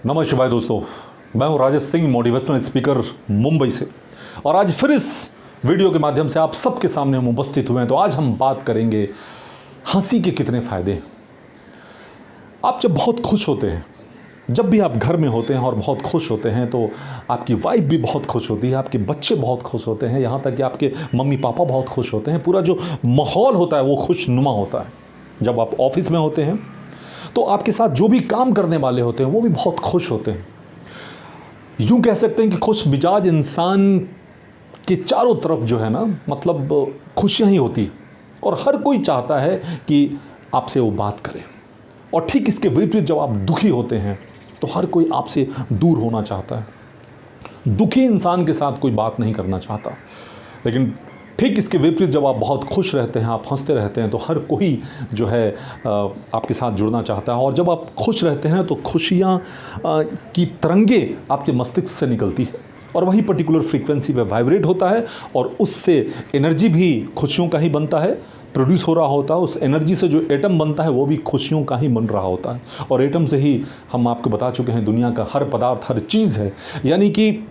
नमस्कार शिवाय दोस्तों, मैं हूं राजेश सिंह, मोटिवेशनल स्पीकर मुंबई से। और आज फिर इस वीडियो के माध्यम से आप सबके सामने हम उपस्थित हुए हैं। तो आज हम बात करेंगे हंसी के कितने फ़ायदे हैं। आप जब बहुत खुश होते हैं, जब भी आप घर में होते हैं और बहुत खुश होते हैं, तो आपकी वाइफ भी बहुत खुश होती है, आपके बच्चे बहुत खुश होते हैं, यहाँ तक कि आपके मम्मी पापा बहुत खुश होते हैं। पूरा जो माहौल होता है वो खुशनुमा होता है। जब आप ऑफिस में होते हैं तो आपके साथ जो भी काम करने वाले होते हैं वो भी बहुत खुश होते हैं। यूँ कह सकते हैं कि खुश मिजाज इंसान के चारों तरफ जो है ना, मतलब खुशियाँ ही होती, और हर कोई चाहता है कि आपसे वो बात करे। और ठीक इसके विपरीत जब आप दुखी होते हैं तो हर कोई आपसे दूर होना चाहता है। दुखी इंसान के साथ कोई बात नहीं करना चाहता। लेकिन ठीक इसके विपरीत जब आप बहुत खुश रहते हैं, आप हंसते रहते हैं, तो हर कोई जो है आपके साथ जुड़ना चाहता है। और जब आप खुश रहते हैं तो खुशियाँ की तरंगे आपके मस्तिष्क से निकलती है और वही पर्टिकुलर फ्रीक्वेंसी पे वाइब्रेट होता है, और उससे एनर्जी भी खुशियों का ही बनता है, प्रोड्यूस हो रहा होता है। उस एनर्जी से जो एटम बनता है वो भी खुशियों का ही बन रहा होता है। और एटम से ही हम आपको बता चुके हैं दुनिया का हर पदार्थ, हर चीज़ है। यानी कि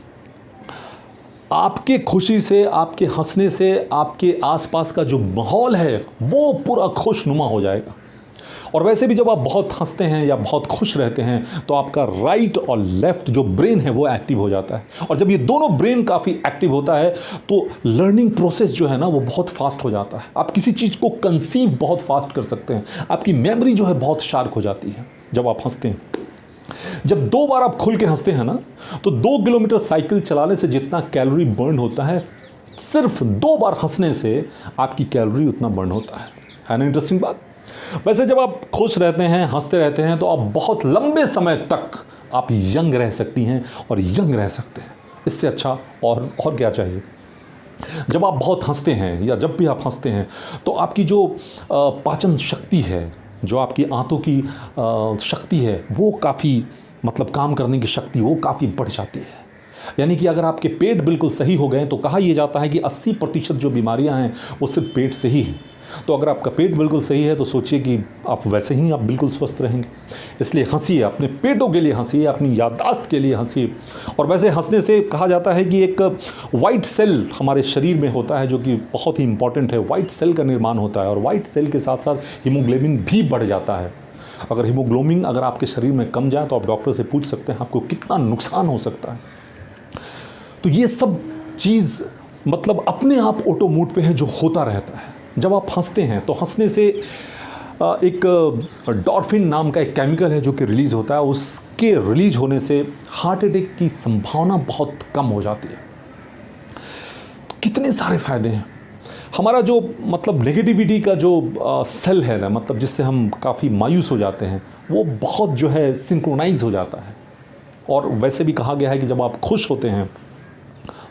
आपके खुशी से, आपके हंसने से आपके आसपास का जो माहौल है वो पूरा खुशनुमा हो जाएगा। और वैसे भी जब आप बहुत हंसते हैं या बहुत खुश रहते हैं तो आपका राइट और लेफ्ट जो ब्रेन है वो एक्टिव हो जाता है। और जब ये दोनों ब्रेन काफ़ी एक्टिव होता है तो लर्निंग प्रोसेस जो है ना वो बहुत फास्ट हो जाता है। आप किसी चीज़ को कंसीव बहुत फास्ट कर सकते हैं। आपकी मेमोरी जो है बहुत शार्प हो जाती है जब आप हंसते हैं। जब 2 बार आप खुल के हंसते हैं ना, तो 2 किलोमीटर साइकिल चलाने से जितना कैलोरी बर्न होता है, सिर्फ 2 बार हंसने से आपकी कैलोरी उतना बर्न होता है ना। इंटरेस्टिंग बात। वैसे जब आप खुश रहते हैं, हंसते रहते हैं, तो आप बहुत लंबे समय तक आप यंग रह सकती हैं और यंग रह सकते हैं। इससे अच्छा और क्या चाहिए। जब आप बहुत हंसते हैं या जब भी आप हंसते हैं तो आपकी जो पाचन शक्ति है, जो आपकी आंतों की शक्ति है, वो काफ़ी, मतलब काम करने की शक्ति वो काफ़ी बढ़ जाती है। यानी कि अगर आपके पेट बिल्कुल सही हो गए तो कहा यह जाता है कि 80% जो बीमारियां हैं वो सिर्फ पेट से ही हैं। तो अगर आपका पेट बिल्कुल सही है तो सोचिए कि आप वैसे ही आप बिल्कुल स्वस्थ रहेंगे। इसलिए हंसिए, अपने पेटों के लिए हंसिए, अपनी याददाश्त के लिए हंसिए। और वैसे हंसने से कहा जाता है कि एक वाइट सेल हमारे शरीर में होता है जो कि बहुत ही इंपॉर्टेंट है। वाइट सेल का निर्माण होता है और वाइट सेल के साथ साथ हीमोग्लोबिन भी बढ़ जाता है। अगर हीमोग्लोबिन अगर आपके शरीर में कम जाए तो आप डॉक्टर से पूछ सकते हैं आपको कितना नुकसान हो सकता है। तो ये सब चीज़ मतलब अपने आप ऑटो मोड पे है जो होता रहता है। जब आप हंसते हैं तो हंसने से एक डॉर्फिन नाम का एक केमिकल है जो कि रिलीज़ होता है। उसके रिलीज होने से हार्ट अटैक की संभावना बहुत कम हो जाती है। तो कितने सारे फ़ायदे हैं। हमारा जो मतलब नेगेटिविटी का जो सेल है ना, मतलब जिससे हम काफ़ी मायूस हो जाते हैं, वो बहुत जो है सिंक्रोनाइज हो जाता है। और वैसे भी कहा गया है कि जब आप खुश होते हैं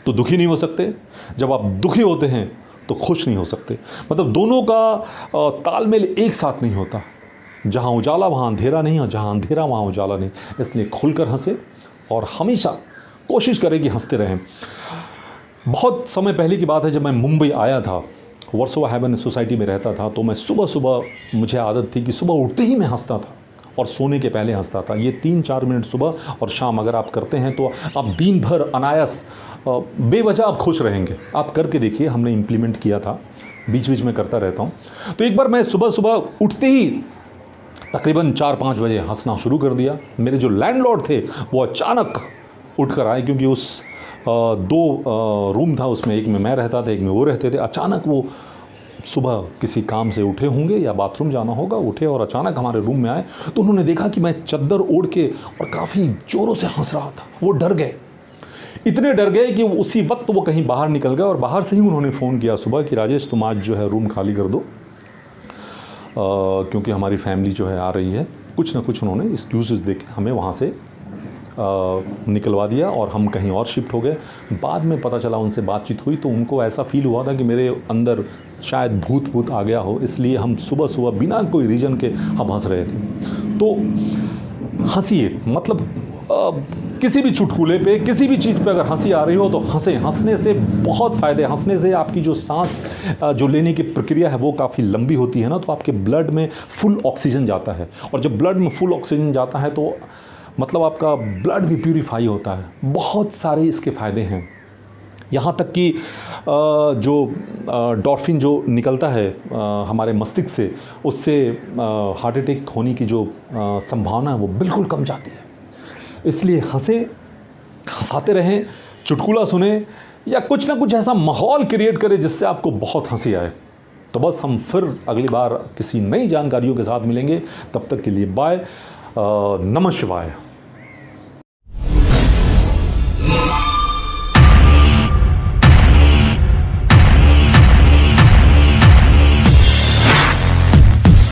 तो दुखी नहीं हो सकते, जब आप दुखी होते हैं तो खुश नहीं हो सकते। मतलब दोनों का तालमेल एक साथ नहीं होता। जहाँ उजाला वहाँ अंधेरा नहीं, और जहाँ अंधेरा वहाँ उजाला नहीं। इसलिए खुलकर हंसे और हमेशा कोशिश करें कि हंसते रहें। बहुत समय पहले की बात है, जब मैं मुंबई आया था, वर्सोवा हेवन सोसाइटी में रहता था, तो मैं सुबह सुबह मुझे आदत थी कि सुबह उठते ही मैं हंसता था और सोने के पहले हंसता था। ये 3-4 मिनट सुबह और शाम अगर आप करते हैं तो आप दिन भर अनायास बेवजह आप खुश रहेंगे। आप करके देखिए, हमने इम्प्लीमेंट किया था, बीच बीच में करता रहता हूँ। तो एक बार मैं सुबह सुबह उठते ही तकरीबन 4-5 बजे हंसना शुरू कर दिया। मेरे जो लैंडलॉर्ड थे वो अचानक उठ कर आए, क्योंकि उस 2 रूम था, उसमें एक में मैं रहता था, एक में वो रहते थे। अचानक वो सुबह किसी काम से उठे होंगे या बाथरूम जाना होगा, उठे और अचानक हमारे रूम में आए। तो उन्होंने देखा कि मैं चद्दर ओढ़ के और काफ़ी ज़ोरों से हंस रहा था। वो डर गए, इतने डर गए कि उसी वक्त वो कहीं बाहर निकल गए। और बाहर से ही उन्होंने फ़ोन किया सुबह कि राजेश तुम आज जो है रूम खाली कर दो, क्योंकि हमारी फैमिली जो है आ रही है। कुछ ना कुछ उन्होंने एक्सक्यूज़ दे के हमें वहाँ से निकलवा दिया और हम कहीं और शिफ्ट हो गए। बाद में पता चला, उनसे बातचीत हुई तो उनको ऐसा फील हुआ था कि मेरे अंदर शायद भूत आ गया हो, इसलिए हम सुबह सुबह बिना कोई रीज़न के हम हंस रहे थे। तो हंसिए, मतलब किसी भी चुटकुले पे, किसी भी चीज़ पे अगर हंसी आ रही हो तो हंसें। हंसने से बहुत फ़ायदे। हंसने से आपकी जो सांस जो लेने की प्रक्रिया है वो काफ़ी लंबी होती है ना, तो आपके ब्लड में फुल ऑक्सीजन जाता है। और जब ब्लड में फुल ऑक्सीजन जाता है तो मतलब आपका ब्लड भी प्यूरिफाई होता है। बहुत सारे इसके फ़ायदे हैं, यहाँ तक कि जो डॉर्फिन जो निकलता है हमारे मस्तिष्क से, उससे हार्ट अटैक होने की जो संभावना है वो बिल्कुल कम जाती है। इसलिए हंसें, हंसाते रहें, चुटकुला सुने या कुछ ना कुछ ऐसा माहौल क्रिएट करें जिससे आपको बहुत हंसी आए। तो बस हम फिर अगली बार किसी नई जानकारियों के साथ मिलेंगे। तब तक के लिए बाय। नमः शिवाय।